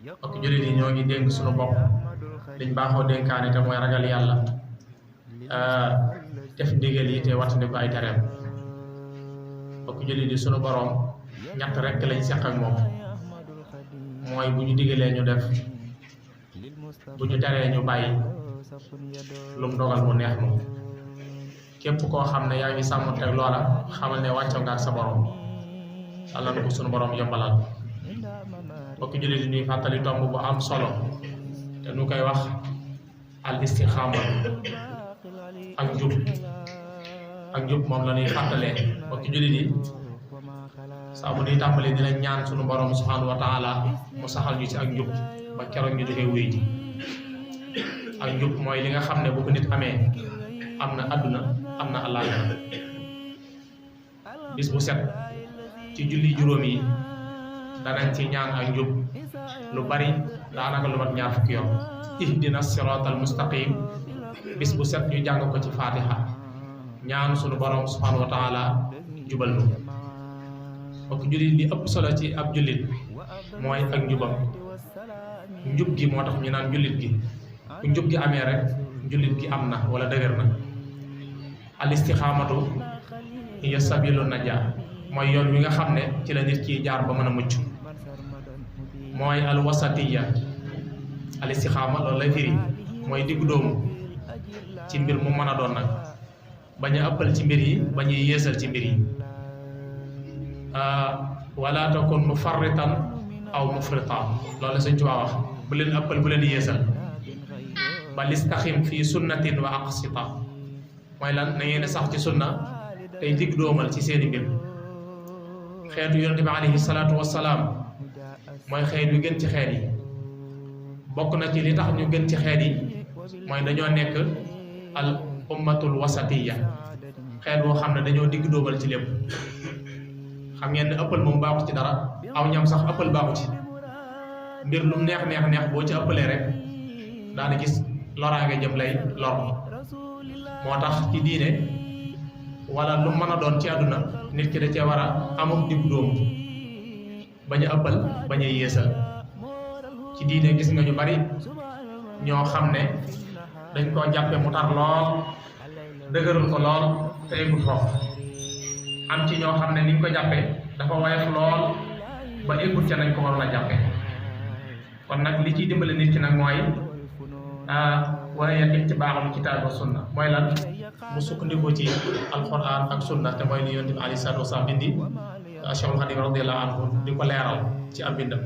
ak jullit yi ñoo ngi dénk suñu bopp liñ baaxoo dénkaane te mooy ragal yàlla def ndigal yi te wattandiku ay tereem. ak jullit yi sunu borom ñett rek lañ seq ak moom mooy bu ñu digalee ñu def bu ñu teree ñu bàyyi lu mu dogal mu neex moom képp koo xam ne yaa ngi sàmmanteeg loola xamal ne wàccoo nga ak sa borom yàlla na ko sunu borom yombalal. mbokk jullit yi ñuy fàttali tomb bu am solo te nu koy wax al istixaama ak njub moom la ñuy fàttalee. mbokk jullit yi saa bu ñuy tàmbali dina ñaan sunu borom subhanahu wa taala mu saxal ñu ci ak njub ba keroog ñu jógee wuy ji. ak njub mooy li nga xam ne bu ko nit amee am na àdduna am na àllaaxira. bis bu set ci julli juróom yi danañ ci ñaan ak njub lu bari daanaka lu mat ñaar fukki yoon. ihdina siratal mustaqim bis bu set ñu jàng ko ci fatiha ñaan sunu borom subhanahu wa taala jubal nu. mbokk jullit li ëpp solo ci ab jullit mooy ak njubam. njub gi moo tax ñu naan jullit gi bu njub gi amee rek jullit gi am na wala dëgër na. al istixaamatu hiya sabilu najaa mooy yoon wi nga xam ne ci la nit ki jaar ba mën a mucc. mooy al wasatiya. al istixaama loolu lay firi mooy diggu doomu ci mbir mu mën a doon nag bañ a ëppal ci mbir yi bañ a yeesal ci mbir yi. wala takun mufarritan aw mufrita loolu la Sëñ Tuubaa wax bu leen ëppal bu leen yeesal. bal istaxim fii sunnatin wa aqsita mooy lan na ngeen sax ci sunna tey digg doomal ci seeni mbir. xeetu yonent bi alayhi salaatu wassalaam mooy xeet yu gën ci xeet yi. bokk na ci li tax ñu gën ci xeet yi mooy dañoo nekk al ummatul wasatiya xeet boo xam ne dañoo digg doomal ci lépp. xam ngeen ne ëppal moom baaxu ci dara aw ñam sax ëppal baaxu ci mbir lu mu neex boo ci ëppalee rek daana gis loraange jëm lay lor. moo tax ci diine wala lu mën a doon ci àdduna nit ki da cee war a amul digg doomu bañ a ëppal bañ a yeesal. ci diine gis nga ñu bari ñoo xam ne dañ koo jàppe mu tar lool dëgërul ko lool te eggul foofu. am ci ñoo xam ne niñ ko jàppe dafa woyof lool ba eggul ca nañ ko waroon a jàppe. kon nag li ciy dimbale nit ki nag mooy waaye ittibaaxul kitaab wa sunna mooy lan mu sukkandiku ci alquran ak sunna te mooy ni yonent bi alayhi salaatu wa salaam indi Cheikhul Xadim radiyallahu anhu di ko leeral ci ab bindam.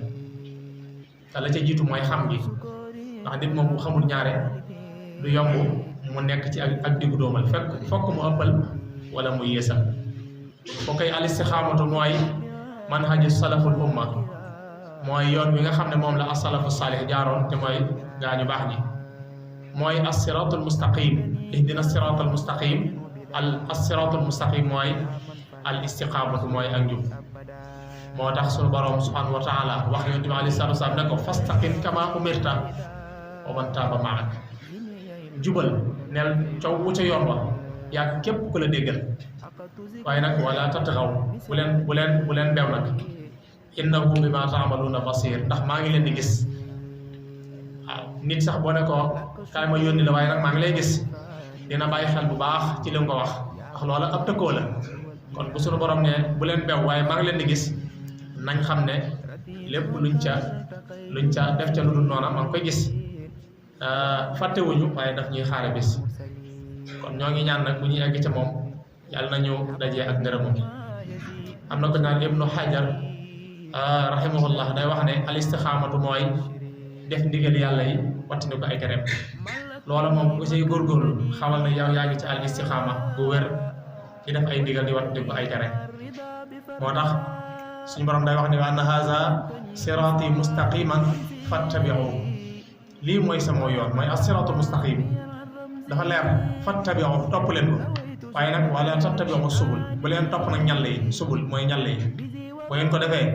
te la ca jiitu mooy xam gi ndax nit moom bu xamul ñaare du yomb mu nekk ci ak diggu doomal fokk mu ëppal wala mu yeesal. foo koy al istixaamatu mooy manhaju salaful umma mooy yoon wi nga xam ne moom la as-salafu saalih jaaroon te mooy gaañu baax ñi. mooy as-siraatul mustaqim ihdina as-siraatal mustaqim as-siraatul mustaqim mooy al istiqaamatu mooy ak njub. moo tax sunu borom subhanahu wa taala wax yonent bi alayhi salaatu wa salaam ne ko fastaqim kama umirta wa man taaba maak jubal neel coow wu ca yoon wa yaa képp ku la déggal. waaye nag wala tattaxaw bu leen beew nag innahu bima taamaluuna basir ndax maa ngi leen di gis. waaw nit sax boo ne ko kaay ma yónni la waaye nag maa ngi lay gis dina bàyyi xel bu baax ci li nga ko wax ndax loola ab tëkkoo la. kon bu sunu borom ne bu leen beew waaye maa ngi leen di gis nañ xam ne lépp luñ ca def ca lu dul noona maa ngi koy gis. fàttewuñu waaye daf ñuy xaare bis. kon ñoo ngi ñaan nag bu ñuy egg ca moom yàlla nañu dajee ak ngërëmam. am na ko naan Ibnu Hajar rahimahullah day wax ne al istixaamatu mooy def ndigal yàlla yi wattandi ko ay tereem. loola moom bu say góorgóorlu xamal ne yow yaa ngi ci al istixaama bu wér ci def ay ndigal di wattandi ko ay tereem. moo tax suñu borom day wax ne wa anna haza siraati mustaqiman fattabi'u lii mooy sama yoon mooy as-siraatul mustaqim dafa leer fattabi'u topp leen ko. waaye nag wala tattabi'u subul bu leen topp nag ñàll yi subul mooy ñàll yi. bu ngeen ko defee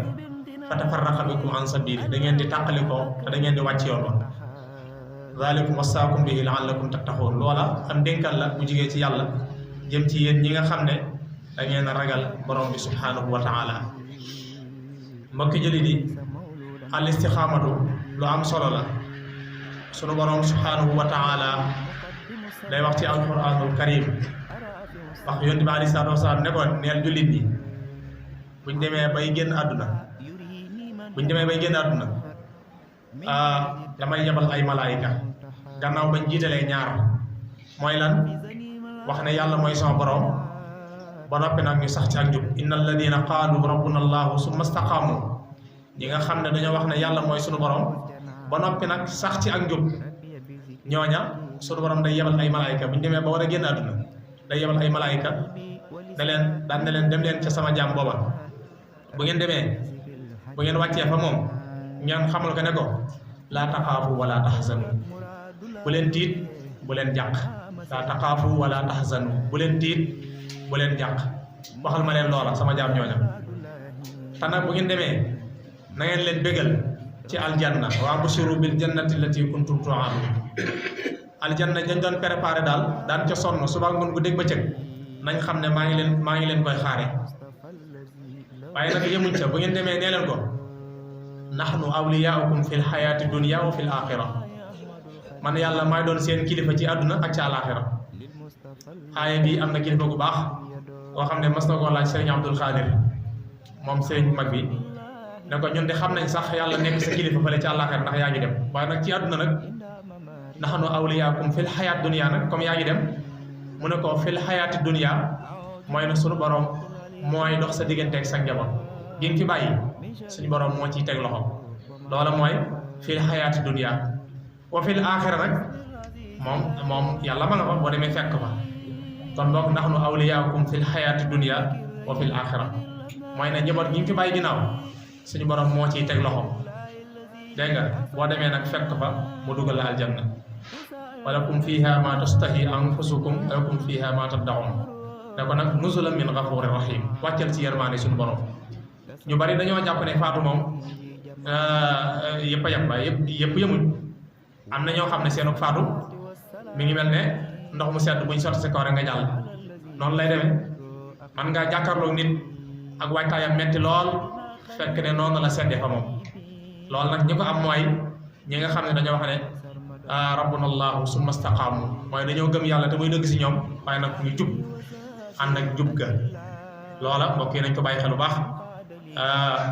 fatafarraqa bikum an sabili da ngeen di tàqali ko te da ngeen di wàcc yoon wa. zalikum wasaakum bihi la'allakum tattaqun loola am dénkal la bu jigee ci yàlla jëm ci yéen ñi nga xam ne da ngeen a ragal borom bi subhanahu wa taala. mbokki jëlit yi al istixaamatu lu am solo la sunu borom subhanahu wa taala day wax ci alquranul karim wax yonent bi alayhi salaatu wasalaam ne ko neel jullit ñi buñ demee bay génn àdduna damay yebal ay malaayika gannaaw bañ jiitalee ñaar mooy lan wax ne yàlla mooy sama borom ba noppi nag ñu sax ci ak njub inna alladina qaalu rabbuna allahu summa staqaamu ñi nga xam ne dañoo wax ne yàlla mooy sunu borom ba noppi nag sax ci ak njub ñooña sunu borom day yebal ay malaayika bu ñu demee ba war a génn àdduna day yebal ay malaayika ne leen dem leen ca sama jaam booba bu ngeen demee bu ngeen wàccee fa moom ñaan xamal ko ne ko laa taxaafu wala taxzanu bu leen tiit bu leen jàq laa taxaafu wala taxzanu bu leen tiit bu leen jàq waxal ma leen loola sama jaam ñooña te nag bu ngeen demee na ngeen leen bégal ci aljanna wa abshiru bil jannati allati kuntum tu'adun aljanna dañ doon préparé daal daan ca sonn suba ngoon gu dégg bëccëg nañ xam ne maa ngi leen koy xaare waaye nag yemuñ ca bu ngeen demee nee leen ko nahnu awliyaa'ukum fil hayaati dunya wa fil axira man yàlla maay doon seen kilifa ci àdduna ak ci àlaxira aaya bi am na kilifa gu baax boo xam ne mas na koo laaj sëriñ Abdul Xaadir moom sëriñ mag bi ne ko ñun de xam nañ sax yàlla nekk sa kilifa fële ci àlaxira ndax yaa ngi dem waaye nag ci àdduna nag nahnu awliyaa'ukum fil hayaati dunya nag comme yaa ngi dem mu ne ko fil hayaati dunya mooy na sunu borom mooy dox sa digganteeg sa njaboot gi nga fi bàyyi suñu borom moo ciy teg loxo loola mooy fil hayaati dunya wa fil axira nag moom yàlla ma nga fa boo demee fekk fa kon boog nahnu awliyaa'ukum fil hayaati dunya wa fil axira mooy ne njaboot gi nga fi bàyyi ginnaaw suñu borom moo ciy teg loxo dégg nga boo demee nag fekk fa mu dugal la aljanna walakum fiha ma tastahi anfusukum wa lakum fiha ma tad'un ne ko nag nuzulan min ghafurir rahim wàccal ci yërmaane suñu borom ñu bari dañoo jàpp ne faatu moom yëpp a yem ba yëpp yemuñ am na ñoo xam ne seenu faatu mi ngi mel ne ndox mu sedd buñ sotti si kaw rek nga jàll noonu lay demee man ngaa jàkkaarloog nit ak waajtaayam metti lool fekk ne noonu la seddee fa moom loolu nag ñi ko am mooy ñi nga xam ne dañoo wax ne rabbuna allahu summa staqaamu mooy dañoo gëm yàlla te muy dëgg si ñoom waaye nag ñu jub ànd ak jub ga loola mbokk yi nañ ko bàyyi xel bu baax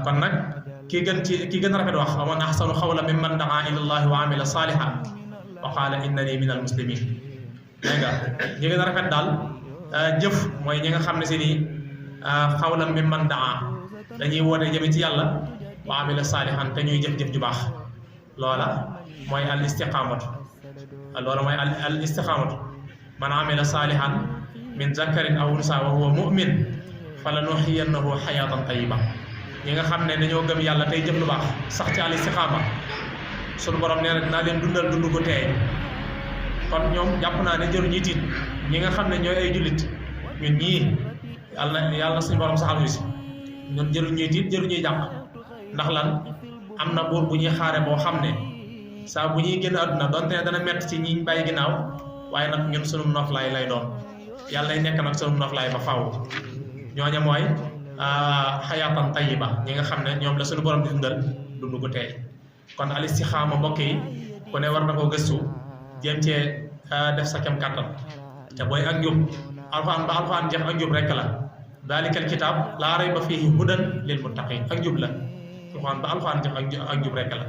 kon nag ki gën a rafet wax wa man ahsanu xawla mimman daa ila allahi wa amila salihan wa qaala innani min al muslimin dégg nga ñi gën a rafet daal jëf mooy ñi nga xam ne si ni xawla mimman daa dañuy woote jëme ci yàlla wa amila salihan te ñuy jëf-jëf ju baax loola mooy al istiqamatu man amila salihan min zakarin aw unsa wa huwa mu'min falanuhyiyannahu hayatan tayyiba ñi nga xam ne dañoo gëm yàlla tey jëf lu baax sax ci al istiqama sunu borom nee na dinaa leen dundal dund gu teey kon ñoom jàpp naa ne jëruñuy tiit ñi nga xam ne ñooy ay jullit ñun ñii yàlla suñu borom saxal ñu si ñun jëruñuy tiit jëruñuy jàpp ndax lan am na buur bu ñuy xaare boo xam ne saa bu ñuy génn àdduna donte ne dana mett ci ñi bàyyi ginnaaw waaye nag ñun sunu noflaay lay doon yàlla lay nekk nag sunu noflaay ba faaw ñooña mooy xayaatan tayiba ñi nga xam ne ñoom la suñu borom di dundal dund gu teey kon al istixaama mbokk yi ku ne war na koo gëstu jéem cee def sa kem kàttan te booy ak njub alxuraan jeex ak njub rekk la daalikal kitaab laa rayba fiihi hudan lil muttaqiin ak njub la alxuraan jeex ak njub rekk la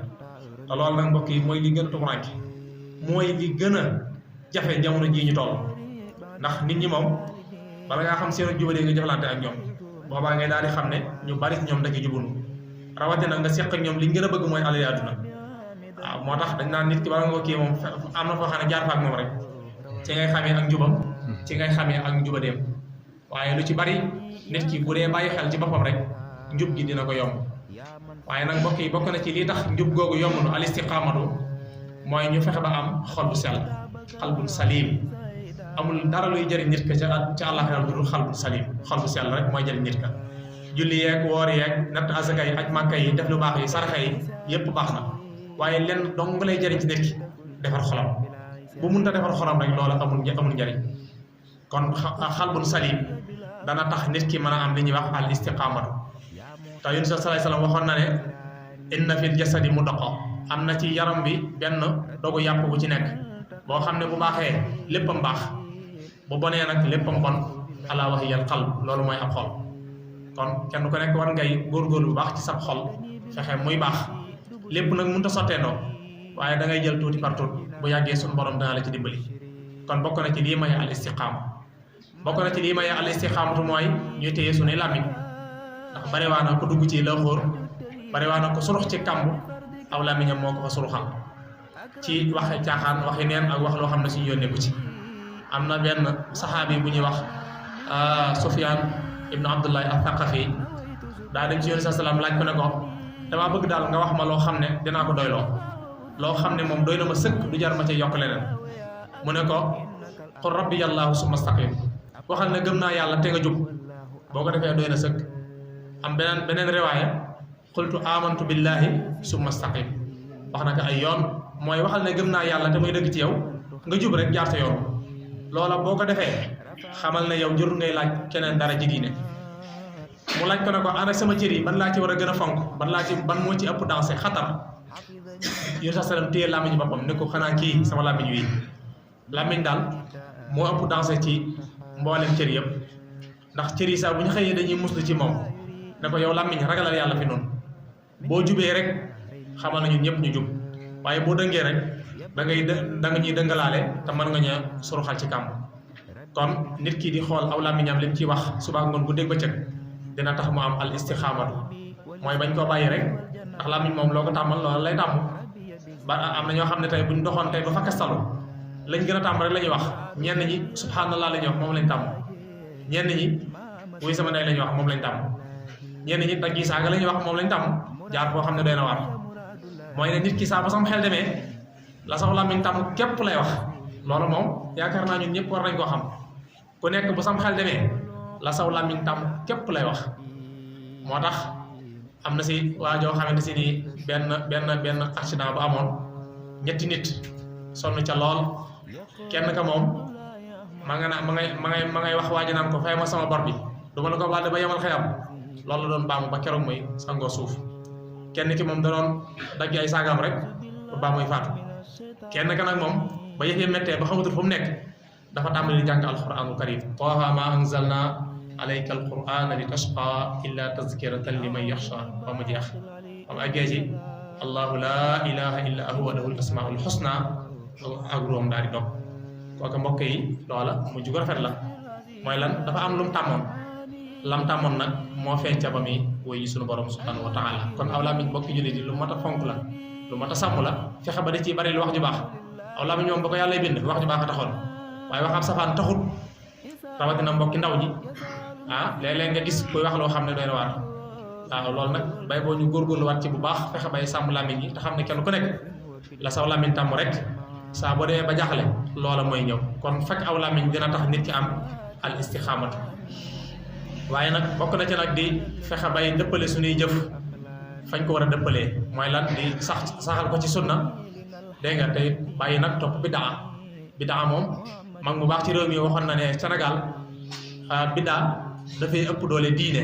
te loolu nag mbokk yi mooy li gën a tumuranke mooy li gën a jafe jamono jii ñu toll ndax nit ñi moom bala ngaa xam seen jubale nga jëflante ak ñoom boobaa ngay daal di xam ne ñu bari ñoom ndaki jubunu rawatina nga seq ak ñoom li ñu gën a bëgg mooy alal àdduna waaw moo tax dañ naan nit ki bala nga kii moom am na foo xam ne jaar fa ak moom rek ci ngay xamee ak njubam ci ngay xamee ak njubadeem waaye lu ci bari nit ki bu dee bàyyi xel ci boppam rek njub gi dina ko yomb waaye nag mbokk yi bokk na ci lii tax njub googu yomb nu al istiqaamatu mooy ñu fexe ba am xol bu sell xalbun salim amul dara luy jëriñ nit ka ca àllaxira lu dul xalbun salim xol bu sell rek mooy jëriñ nit ka julli yeeg woor yeeg natt asaka yi aj màkka yi def lu baax yi saraxa yi yépp baax na waaye lenn dong lay jëriñ ci nit ki defar xolam bu mënta defar xolam rek loola amul njëriñ kon xalbun salim dana tax nit ki mën a am li ñuy wax al istiqaamatu te Yunus sallallahu alayhi wasallam waxoon na ne inna fil jasadi mudqa am na ci yaram bi benn dogu yàpp bu ci nekk boo xam ne bu baaxee léppam baax bu bonee nag léppam bon alaa wa hiya al qalb loolu mooy ab xol kon kenn ku nekk war ngay góorgóorlu bu baax ci sab xol fexe muy baax lépp nag mënut a sotteendoo waaye da ngay jël tuuti par tuuti bu yàggee suñu borom dana la ci dimbali kon bokk na ci lii maye al istiqaama bokk na ci lii maye al istiqaamatu mooy ñuy téye suñuy làmmiñ ndax bariwaa na ko dugg ci la xóor bariwaa na ko surux ci kàmb aw làmmiñam moo ko fa suruxal ci waxe caaxaan waxi neen ak wax loo xam ne suñu yónnee bu ci am na benn saxaabi bu ñuy wax Sufyaan ibnu Abdullahi al-Thaqafi daa dem ci Yonent sa salaam laaj ko ne ko damaa bëgg daal nga wax ma loo xam ne dinaa ko doyloo loo xam ne moom doy na ma sëkk du jar ma ci yokk leneen mu ne ko qul rabbi yàllaahu summa staqim waxal ne gëm naa yàlla te nga jub boo ko defee doy na sëkk am beneen riwaaya qultu amantu billahi summa staqim wax na ko ay yoon mooy waxal ne gëm naa yàlla te muy dëgg ci yow nga jub rek jaar sa yoon loola boo ko defee xamal ne yow jërul ngay laaj keneen dara ci diine mu laaj ko ne ko ana sama cër yi ban laa ci war a gën a fonk ban moo ci ëpp dansé xatar yéen sa salam téye làmmiñ boppam ne ko xanaa kii sama làmmiñ wi làmmiñ daal moo ëpp dansé ci mboolem cër yëpp ndax cër yi sax bu ñu xëyee dañuy muslu ci moom ne ko yow làmmiñ ragalal yàlla fi noonu boo jubee rek xamal na ñun ñëpp ñu jub waaye boo dëngee rek da nga ñuy dëngalaale te mën nga ña suruxal ci kàmb kon nit ki di xool aw làmmiñam li mu ciy wax suba ngoon guddeeg bëccëg dina tax mu am al istixaamatu mooy bañ koo bàyyi rek ndax làmmiñ moom loo ko tàmmal loolu lay tàmm ba am na ñoo xam ne tey buñ doxoon tey ba fa kastalu lañ gën a tàmm rek la ñuy wax ñenn ñi subhanallah la ñuy wax moom lañ tàmm ñenn ñi wuy sama ndey la ñuy wax moom lañ tàmm ñenn ñi daggi saaga la ñuy wax moom lañ tàmm jaar boo xam ne doy na waar mooy ne nit ki saa ba sama xel demee la sax làmmiñ tàmm képp lay wax loolu moom yaakaar naa ñun ñëpp war nañ koo xam ku nekk bu sam xel demee la saw làmmiñ tàmm képp lay wax moo tax am na si waa joo xamante si ni benn accident bu amoon ñetti nit sonn ca lool kenn ka moom ma ngay wax waaji naan ko fay ma sama bor bi du ma la ko baal ba yemal xeyam loolu la doon baamu ba keroog muy sangoo suuf kenn ki moom da doon dagg ay saagam rek ba baa muy faatu kenn ka nag moom ba yëf yi méttee ba xamatul fu mu nekk dafa tàmbali di jàng alquranul karim taaha ma anzalna alayka alqurana li tashqa illa tazkiratan liman yaxsha ba mu jeex am aggee ci allahu la ilaha illa huwa lahu asmaul husna ak róom daal di dog kooku mbokk yi loola mu jugo rafet la mooy lan dafa am lu mu tàmmoon lam tàmmoon nag moo feeñ ca ba muy woy sunu borom subhanahu wa taala kon aw làmmiñ mbokki jullit yi lu mat a fonk la lu mat a sàmm la fexe ba da ciy bari lu wax ju baax aw làmmiñ moom ba ko yàlla bind wax ju baax a taxoon waaye wax am safaan taxut rawatina mbokki ndaw ñi léeg-léeg nga gis koy wax loo xam ne doy na waar waaw loolu nag bay boo ñu góorgóorlu waat ci bu baax fexe bay sàmm làmmiñ yi te xam ne kenn ku nekk la saw làmmiñ tàmm rek saa boo demee ba jaaxle loola mooy ñëw kon fekk aw làmmiñ dina tax nit ki am al istixaamatu waaye nag bokk na ci nag di fexe bay dëppale suñuy jëf fañ ko war a dëppalee mooy lan di saxal ko ci sunna dégg nga tey bàyyi nag topp bidaa moom mag mu baax ci réew mi waxoon na ne Sénégal bidaa dafay ëpp doole diine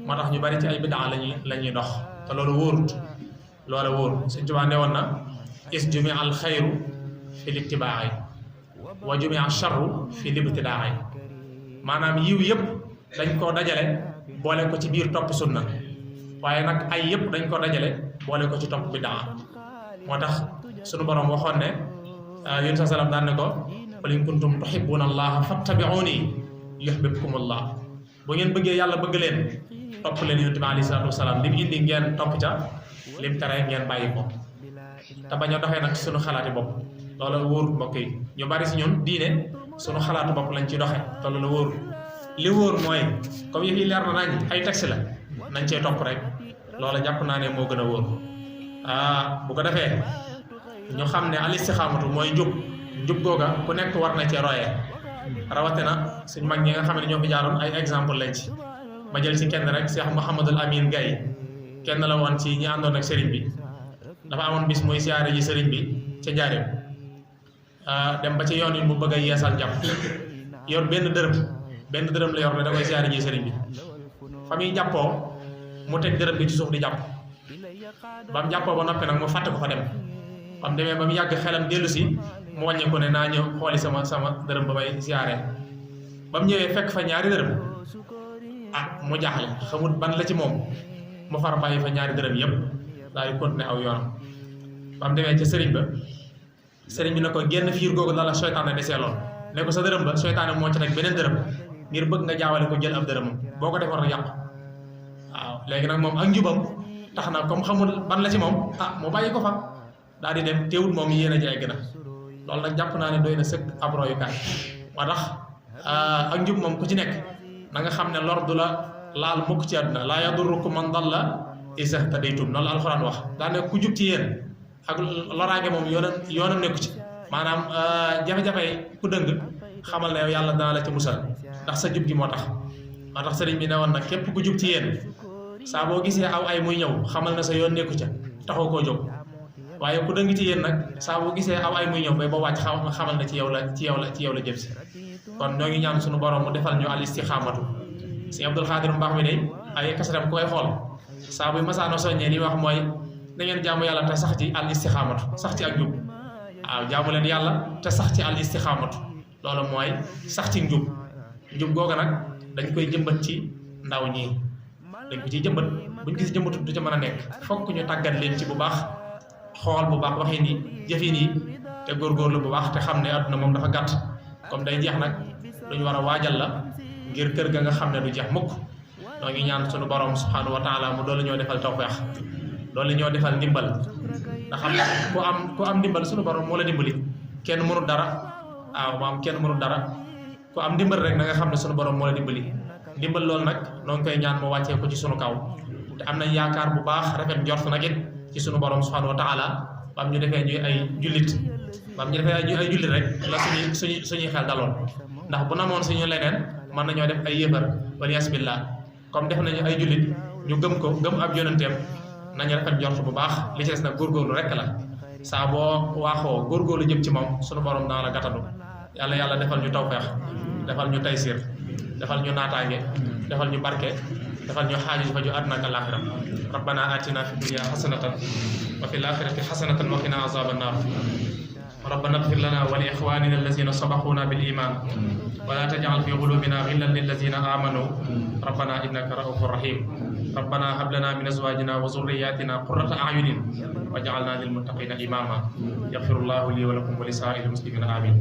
moo tax ñu bari ci ay bidaa la ñuy dox te loolu wóorut loola wóor Sëñ Tuubaa ne woon na is jumi al xayru fi littibaa'i wa jumi al charru fi libtidaa'i maanaam yiw yëpp dañ koo dajale boole ko ci biir topp sunna waaye nag ay yëpp dañ ko dajale boole ko ci topp bidaa moo tax sunu borom waxoon ne yéen sa salaam daan ne ko qul in kuntum tuhibbuna allaha fattabi'uni yuhbibkum allah bu ngeen bëggee yàlla bëgg leen topp leen yonent bi alayhi salaatu wasalaam li mu indi ngeen topp ca lim tere ngeen bàyyi ko te bañ a doxee nag sunu xalaati bopp loolu wóorut mbokk yi ñu bari si ñun diine sunu xalaatu bopp lañ ci doxe te loolu wóorut li wóor mooy comme yëf yi leer na nañ ay texte la nañ cee topp rek loola jàpp naa ne moo gën a wóor bu ko defee ñu xam ne al istixaamatu mooy njub googa ku nekk war na cee royee rawatina suñ mag ñi nga xam ne ñoo fi jaaroon ay exemple lañ ci ma jël ci kenn rek Cheikh Mouhamadul Amin Gaye kenn la woon ci ñi àndoon ak sëriñ bi dafa amoon bis muy siyaare ji sëriñ bi ca njaareem dem ba ci yoon yi mu bëgg a yeesal jàpp yor benn dërëm la yor ne da koy siyaare ji sëriñ bi fa muy jàppoo mu teg dërëm bi ci suuf di jàpp ba mu jàppoo ba noppi nag mu fàtte ko fa dem ba mu demee ba mu yàgg xelam dellu si mu wàññi ko ne naa ñëw xooli sama dërëm ba may siyaare ba mu ñëwee fekk fa ñaari dërëm mu jaaxle xamut ban la ci moom mu far bàyyi fa ñaari dërëm yëpp daal di continuer aw yoonam ba mu demee ca sëriñ bi ne ko génn fiir googu la la seytaane deseeloon ne ko sa dërëm ba seytaane moo ci nag beneen dërëm ngir bëgg nga jaawale ko jël ab dërëmam boo ko defoon rek yàqu waaw léegi nag moom ak njubam tax na comme xamul ban la ci moom mu bàyyi ko fa daal di dem teewul moom yéen a ji egg na loolu nag jàpp naa ne doy na sëkk ab royukaay moo tax ak njub moom ku ci nekk na nga xam ne lor du la laal mukk ci àdduna laa yadurrukum man dalla iza htadaytum noonu la alxuraan wax daa ne ku jub ci yéen ak loraange moom yoonam nekku ci maanaam jafe-jafe ku dëng xamal ne yow yàlla dana la ci musal ndax sa jub gi moo tax sëriñ bi ne woon nag képp ku jub ci yéen saa boo gisee aw ay muy ñëw xamal na sa yoon nekku ca taxoo koo jóg waaye ku dëng ci yéen nag saa boo gisee aw ay muy ñëw bay ba wàcc xamal na ci yow la jëm si kon ñoo ngi ñaan suñu borom mu defal ñu al istixaamatu si Abdul Xaadir mbaax mi de ay kasaram ku koy xool saa buy masaano soññee li wax mooy na ngeen jaamu yàlla te sax ci al istixaamatu sax ci ak njub waaw jaamu leen yàlla te sax ci al istixaamatu loolu mooy sax ci njub googu nag dañ koy jëmbat ci ndaw ñi dañ ko ciy jëmbat buñ gis jëmbatut du ca mën a nekk fokk ñu tàggat leen ci bu baax xool bu baax waxin yi jëfin yi te góorgóorlu bu baax te xam ne àdduna moom dafa gàtt comme day jeex nag luñu war a waajal la ngir kër ga nga xam ne du jeex mukk noo ngi ñaan sunu borom subhanahu wa taala mu doolu ñoo defal tawfeex loolu ñoo defal ndimbal nga xam ne ku am ndimbal sunu borom moo la dimbali kenn mënul dara moom kenn mënul dara ku am ndimbal rek na nga xam ne sunu borom moo la dimbali ndimbal loolu nag noo ngi koy ñaan mu wàccee ko ci sunu kaw te am nañ yaakaar bu baax rafet njort nag it ci sunu borom subhanahu wa taala bam ñu defee ñuy ay jullit rek la suñuy xel daloon ndax bu namoon suñu leneen mën nañoo def ay yëfar waliyaas billah comme def nañu ay jullit ñu gëm ab yonenteem nañu rafet njort bu baax li ci des nag góorgóorlu rek la saa boo waaxoo góorgóorlu jëm ci moom sunu borom dana la gàttandu yàlla defal ñu tawfeex defal ñu taysir defal ñu naataange defal ñu barke defal ñu xaaju faju àdduna ak alaaxira rabbana atina fi dunya xasanatan wa fil axirati xasanatan wa qina azaban nar ربنا اغفر لنا ولإخواننا الذين سبقونا بالإيمان ولا تجعل في قلوبنا غلا للذين آمنوا ربنا إنك رؤوف رحيم ربنا هب لنا من أزواجنا وذرياتنا قرة أعين واجعلنا للمتقين إماما يغفر الله لي ولكم ولسائر المسلمين آمين